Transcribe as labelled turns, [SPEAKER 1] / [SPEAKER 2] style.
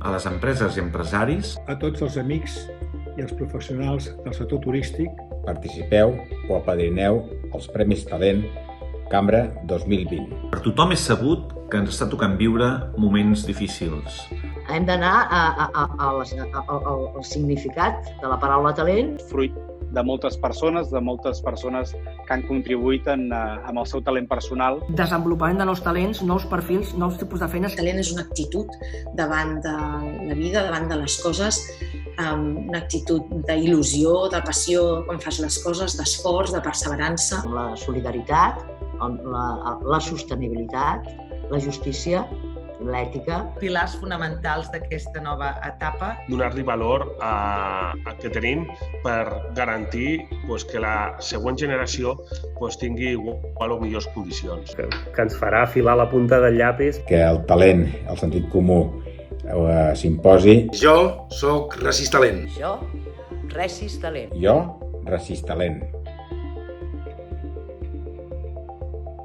[SPEAKER 1] a les empreses i empresaris,
[SPEAKER 2] a tots els amics i els professionals del sector turístic.
[SPEAKER 3] Participeu o apadrineu els Premis Talent Cambra 2020.
[SPEAKER 1] Per tothom és sabut que ens està tocant viure moments difícils.
[SPEAKER 4] Hem d'anar al significat de la paraula talent.
[SPEAKER 5] Fruit de moltes persones que han contribuït amb el seu talent personal.
[SPEAKER 6] Desenvolupament de nous talents, nous perfils, nous tipus de feines.
[SPEAKER 7] El talent és una actitud davant de la vida, davant de les coses, una actitud d'il·lusió, de passió quan fas les coses, d'esforç, de perseverança.
[SPEAKER 4] La solidaritat, la sostenibilitat, la justícia, l'ètica.
[SPEAKER 8] Pilars fonamentals d'aquesta nova etapa.
[SPEAKER 9] Donar-li valor a que tenim per garantir que la següent generació tingui igual o millors condicions.
[SPEAKER 10] Que ens farà afilar la punta del llapis.
[SPEAKER 3] Que el talent, el sentit comú, s'imposi.
[SPEAKER 11] Jo sóc Resistalent.
[SPEAKER 4] Jo, Resistalent.
[SPEAKER 3] Jo, Resistalent.